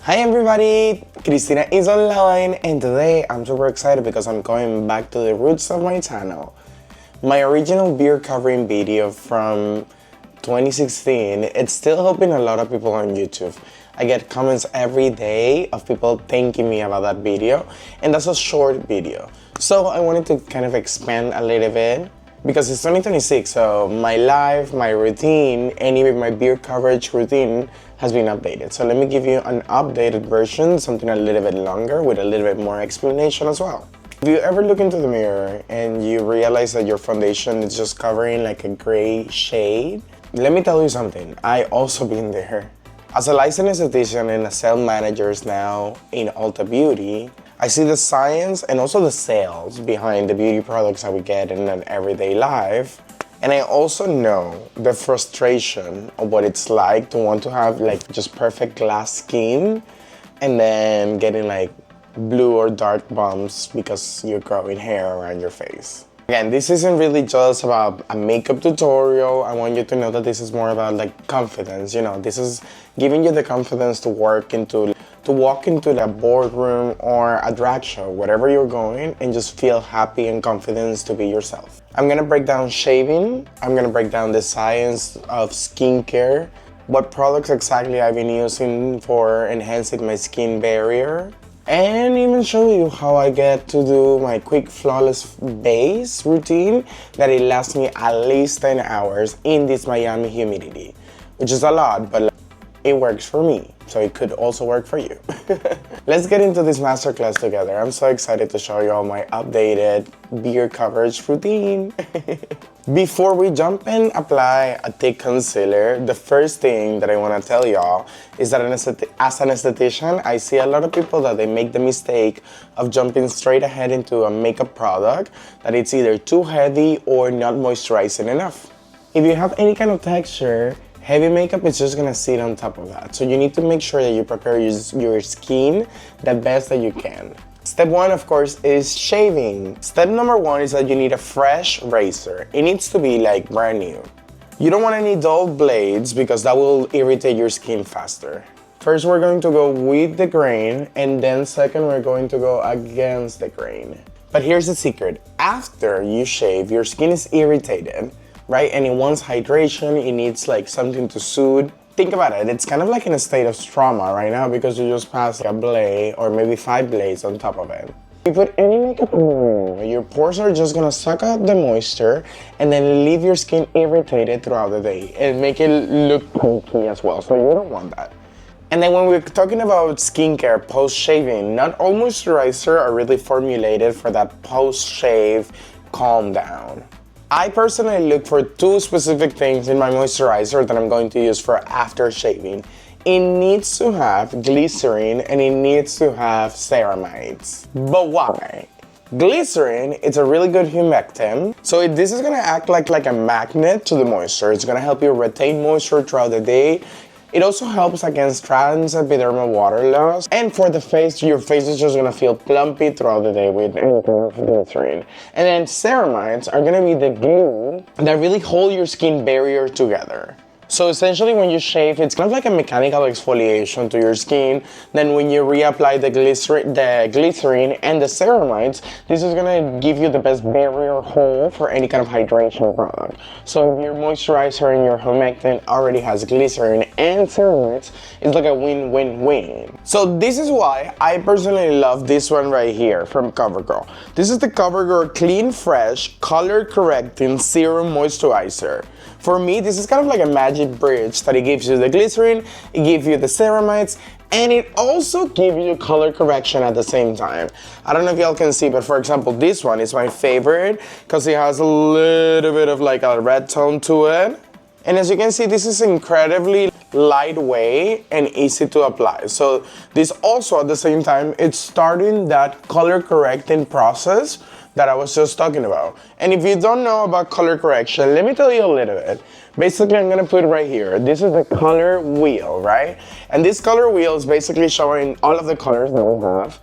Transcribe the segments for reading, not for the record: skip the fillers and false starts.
Hi everybody, Cristina is online and today I'm super excited because I'm going back to the roots of my channel. My original beard covering video from 2016, it's still helping a lot of people on YouTube. I get comments every day of people thanking me about that video, and that's a short video. So I wanted to kind of expand a little bit because it's 2026, so my life, my routine, and even my beard coverage routine has been updated. So let me give you an updated version, something a little bit longer with a little bit more explanation as well. If you ever look into the mirror and you realize that your foundation is just covering like a gray shade, let me tell you something, I also been there. As a licensed esthetician and a sales manager now in Ulta Beauty, I see the science and also the sales behind the beauty products that we get in an everyday life. And I also know the frustration of what it's like to want to have like just perfect glass skin and then getting like blue or dark bumps because you're growing hair around your face. Again, this isn't really just about a makeup tutorial. I want you to know that this is more about like confidence, you know, this is giving you the confidence to walk into the boardroom or a drag show, wherever you're going, and just feel happy and confident to be yourself. I'm gonna break down shaving, I'm gonna break down the science of skincare, what products exactly I've been using for enhancing my skin barrier, and even show you how I get to do my quick flawless base routine that it lasts me at least 10 hours in this Miami humidity, which is a lot, but it works for me, so it could also work for you. Let's get into this masterclass together. I'm so excited to show you all my updated beard coverage routine. Before we jump and apply a thick concealer, the first thing that I want to tell y'all is that as an esthetician, I see a lot of people that they make the mistake of jumping straight ahead into a makeup product that it's either too heavy or not moisturizing enough. If you have any kind of texture, heavy makeup is just gonna sit on top of that. So you need to make sure that you prepare your skin the best that you can. Step one, of course, is shaving. Step number one is that you need a fresh razor. It needs to be like brand new. You don't want any dull blades because that will irritate your skin faster. First, we're going to go with the grain, and then second, we're going to go against the grain. But here's the secret. After you shave, your skin is irritated, right? And it wants hydration, it needs like something to soothe. Think about it, it's kind of like in a state of trauma right now because you just passed a blade or maybe 5 blades on top of it. You put any makeup on, your pores are just gonna suck out the moisture and then leave your skin irritated throughout the day and make it look pokey as well, so you don't want that. And then when we're talking about skincare post-shaving, not all moisturizers are really formulated for that post-shave calm down. I personally look for 2 specific things in my moisturizer that I'm going to use for after shaving. It needs to have glycerin and it needs to have ceramides. But why? Glycerin, it's a really good humectant. So this is gonna act like a magnet to the moisture. It's gonna help you retain moisture throughout the day. It also helps against trans epidermal water loss. And for the face, your face is just gonna feel plumpy throughout the day with glycerin. And then ceramides are gonna be the glue that really hold your skin barrier together. So essentially when you shave, it's kind of like a mechanical exfoliation to your skin. Then when you reapply the glycerin and the ceramides, this is gonna give you the best barrier hold for any kind of hydration product. So if your moisturizer and your humectant already has glycerin and ceramides, it's like a win-win-win. So this is why I personally love this one right here from CoverGirl. This is the CoverGirl Clean Fresh Color Correcting Serum Moisturizer. For me, this is kind of like a magic bridge that it gives you the glycerin, it gives you the ceramides, and it also gives you color correction at the same time. I don't know if y'all can see, but for example, this one is my favorite because it has a little bit of like a red tone to it. And as you can see, this is incredibly lightweight and easy to apply. So this also at the same time, it's starting that color correcting process that I was just talking about. And if you don't know about color correction, let me tell you a little bit. Basically, I'm gonna put it right here. This is the color wheel, right? And this color wheel is basically showing all of the colors that we have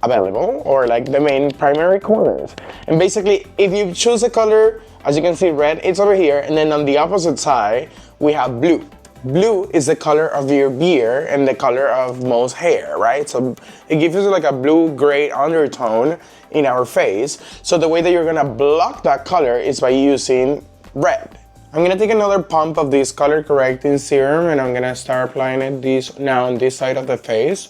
available, or like the main primary colors. And basically, if you choose a color, as you can see, red, it's over here, and then on the opposite side, we have blue. Blue is the color of your beard and the color of most hair, right? So it gives us like a blue-gray undertone in our face. So the way that you're gonna block that color is by using red. I'm gonna take another pump of this color correcting serum and I'm gonna start applying it now on this side of the face.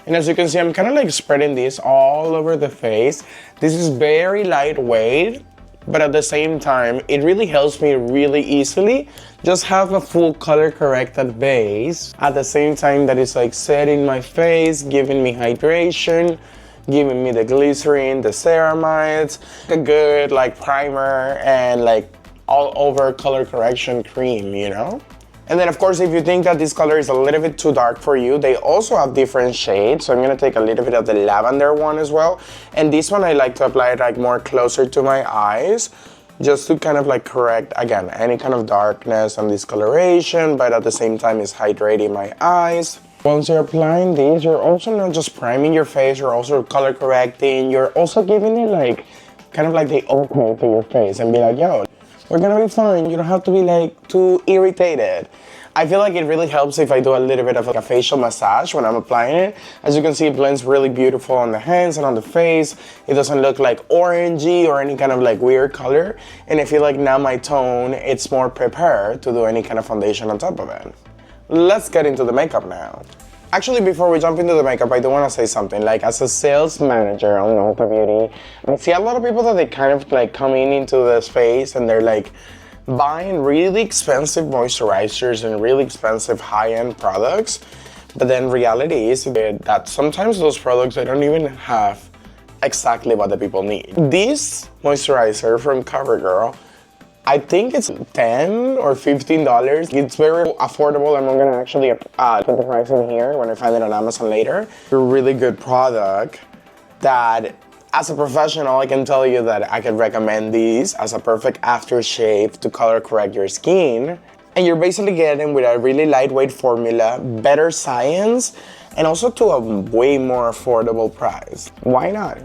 And as you can see, I'm kind of like spreading this all over the face. This is very lightweight, but at the same time, it really helps me really easily just have a full color corrected base. At the same time that it's like setting my face, giving me hydration, giving me the glycerin, the ceramides, a good like primer and like all over color correction cream, you know? And then of course, if you think that this color is a little bit too dark for you, they also have different shades. So I'm gonna take a little bit of the lavender one as well. And this one I like to apply it like more closer to my eyes, just to kind of like correct, again, any kind of darkness and discoloration, but at the same time it's hydrating my eyes. Once you're applying these, you're also not just priming your face, you're also color correcting, you're also giving it like, kind of like the okay to your face and be like, yo, we're gonna be fine. You don't have to be like too irritated. I feel like it really helps if I do a little bit of like a facial massage when I'm applying it. As you can see, it blends really beautiful on the hands and on the face. It doesn't look like orangey or any kind of like weird color. And I feel like now my tone, it's more prepared to do any kind of foundation on top of it. Let's get into the makeup now. Actually, before we jump into the makeup, I do want to say something. Like, as a sales manager on Ulta Beauty, I see a lot of people that they kind of like come into the space and they're like buying really expensive moisturizers and really expensive high-end products. But then reality is that sometimes those products, they don't even have exactly what the people need. This moisturizer from CoverGirl, I think it's $10 or $15. It's very affordable. I'm gonna actually put the price in here when I find it on Amazon later. A really good product that, as a professional, I can tell you that I can recommend these as a perfect aftershave to color correct your skin. And you're basically getting with a really lightweight formula, better science, and also to a way more affordable price. Why not?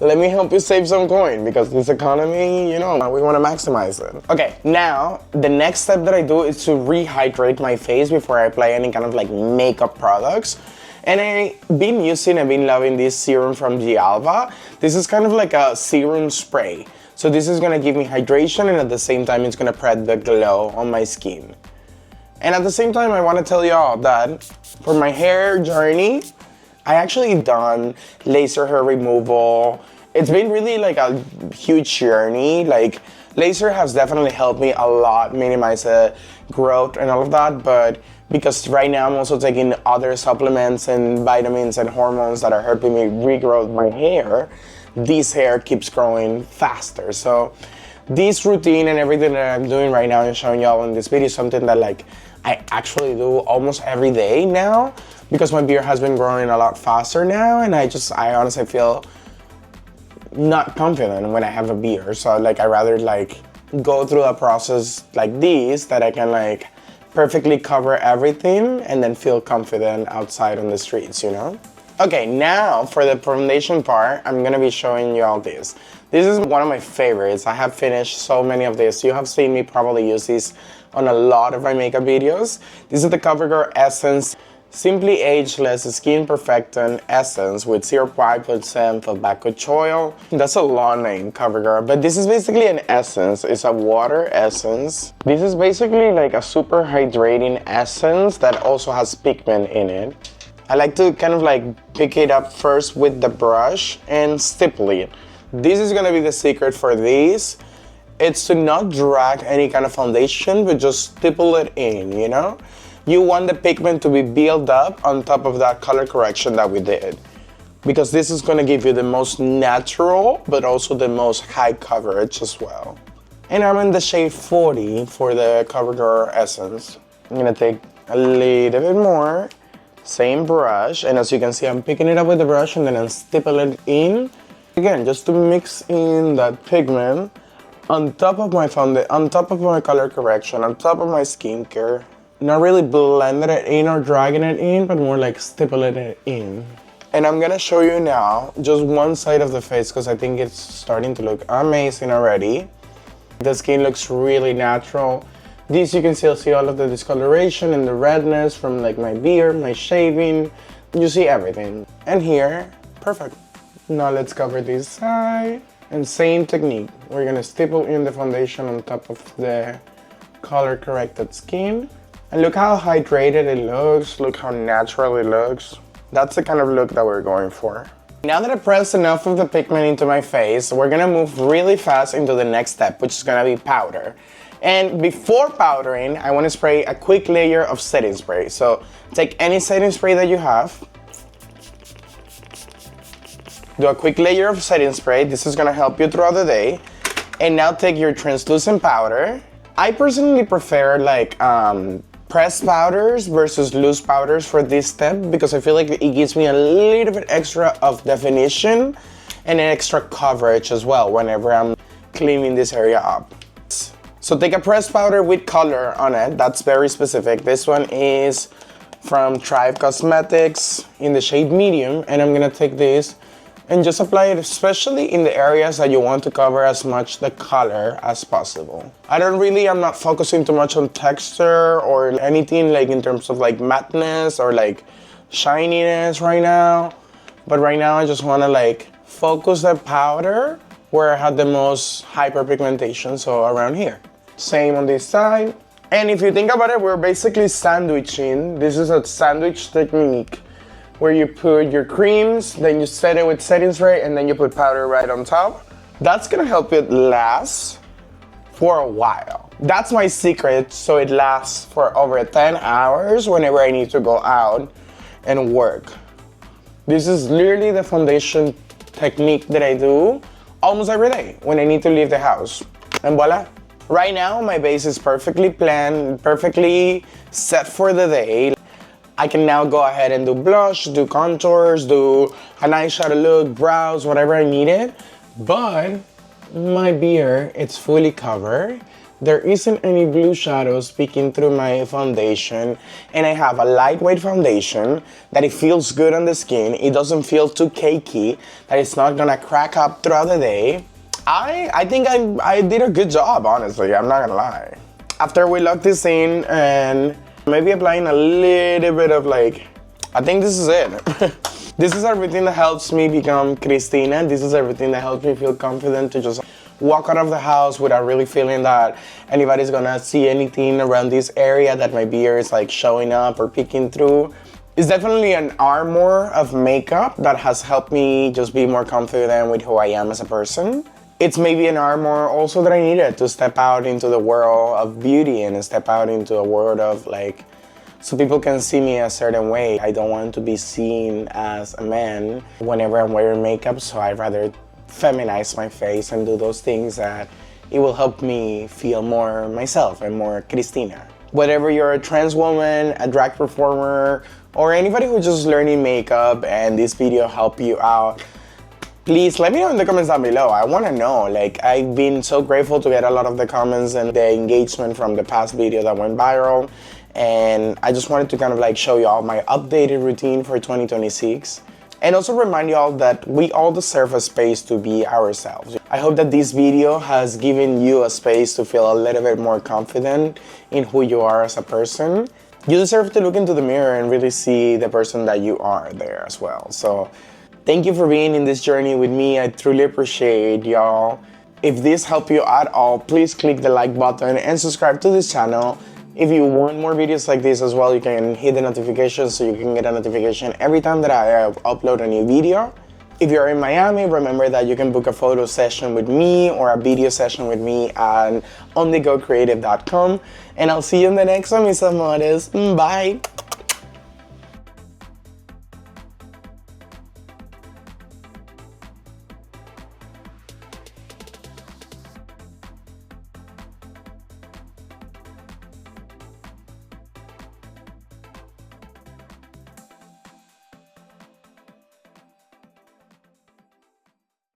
Let me help you save some coin, because this economy, you know, we want to maximize it. Okay, now the next step that I do is to rehydrate my face before I apply any kind of like makeup products. And I've been loving this serum from Gialba. This is kind of like a serum spray. So this is gonna give me hydration, and at the same time, it's gonna spread the glow on my skin. And at the same time, I wanna tell y'all that for my hair journey, I actually done laser hair removal. It's been really like a huge journey. Like, laser has definitely helped me a lot minimize the growth and all of that, but because right now I'm also taking other supplements and vitamins and hormones that are helping me regrow my hair, this hair keeps growing faster. So this routine and everything that I'm doing right now and showing y'all in this video is something that like I actually do almost every day now, because my beard has been growing a lot faster now, and I honestly feel not confident when I have a beard. So like I rather like go through a process like this that I can like perfectly cover everything and then feel confident outside on the streets, you know? Okay, now for the foundation part, I'm gonna be showing you all this. This is one of my favorites. I have finished so many of these. You have seen me probably use this on a lot of my makeup videos. This is the CoverGirl Essence Simply Ageless Skin Perfecting Essence with 0.5% of backwoods oil. That's a long name, CoverGirl, but this is basically an essence. It's a water essence. This is basically like a super hydrating essence that also has pigment in it. I like to kind of like pick it up first with the brush and stipple it. This is gonna be the secret for these. It's to not drag any kind of foundation, but just stipple it in, you know? You want the pigment to be built up on top of that color correction that we did, because this is gonna give you the most natural, but also the most high coverage as well. And I'm in the shade 40 for the CoverGirl Essence. I'm gonna take a little bit more. Same brush, and as you can see, I'm picking it up with the brush and then I'm stippling it in. Again, just to mix in that pigment on top of my on top of my color correction, on top of my skincare. Not really blending it in or dragging it in, but more like stippling it in. And I'm gonna show you now just one side of the face, because I think it's starting to look amazing already. The skin looks really natural. This you can still see all of the discoloration and the redness from like my beard, my shaving. You see everything. And here, perfect. Now let's cover this side. And same technique. We're gonna stipple in the foundation on top of the color corrected skin. And look how hydrated it looks. Look how natural it looks. That's the kind of look that we're going for. Now that I pressed enough of the pigment into my face, we're gonna move really fast into the next step, which is gonna be powder. And before powdering, I wanna spray a quick layer of setting spray. So take any setting spray that you have. Do a quick layer of setting spray. This is gonna help you throughout the day. And now take your translucent powder. I personally prefer like pressed powders versus loose powders for this step because I feel like it gives me a little bit extra of definition and an extra coverage as well whenever I'm cleaning this area up. So take a pressed powder with color on it. That's very specific. This one is from Thrive Cosmetics in the shade medium, and I'm gonna take this and just apply it especially in the areas that you want to cover as much the color as possible. I'm not focusing too much on texture or anything like in terms of like matteness or like shininess right now. But right now I just wanna like focus the powder where I had the most hyperpigmentation, so around here. Same on this side. And if you think about it, we're basically sandwiching. This is a sandwich technique where you put your creams, then you set it with setting spray, and then you put powder right on top. That's gonna help it last for a while. That's my secret, so it lasts for over 10 hours whenever I need to go out and work. This is literally the foundation technique that I do almost every day when I need to leave the house. And voila. Right now, my base is perfectly planned, perfectly set for the day. I can now go ahead and do blush, do contours, do an eyeshadow look, brows, whatever I needed. But my beard, it's fully covered. There isn't any blue shadows peeking through my foundation. And I have a lightweight foundation that it feels good on the skin. It doesn't feel too cakey, that it's not gonna crack up throughout the day. I think I did a good job, honestly, I'm not gonna lie. After we lock this in and maybe applying a little bit of like, I think this is it. This is everything that helps me become Cristina. This is everything that helps me feel confident to just walk out of the house without really feeling that anybody's gonna see anything around this area that my beard is like showing up or peeking through. It's definitely an armor of makeup that has helped me just be more confident with who I am as a person. It's maybe an armor also that I needed to step out into the world of beauty and step out into a world of like, so people can see me a certain way. I don't want to be seen as a man whenever I'm wearing makeup, so I'd rather feminize my face and do those things that it will help me feel more myself and more Cristina. Whether you're a trans woman, a drag performer, or anybody who's just learning makeup and this video helped you out, please let me know in the comments down below. I want to know. Like, I've been so grateful to get a lot of the comments and the engagement from the past video that went viral. And I just wanted to kind of like show you all my updated routine for 2026. And also remind you all that we all deserve a space to be ourselves. I hope that this video has given you a space to feel a little bit more confident in who you are as a person. You deserve to look into the mirror and really see the person that you are there as well. So thank you for being in this journey with me. I truly appreciate y'all. If this helped you at all, please click the like button and subscribe to this channel. If you want more videos like this as well, you can hit the notification so you can get a notification every time that I upload a new video. If you're in Miami, remember that you can book a photo session with me or a video session with me at onthegocreative.com. And I'll see you in the next one, mis amores. Bye.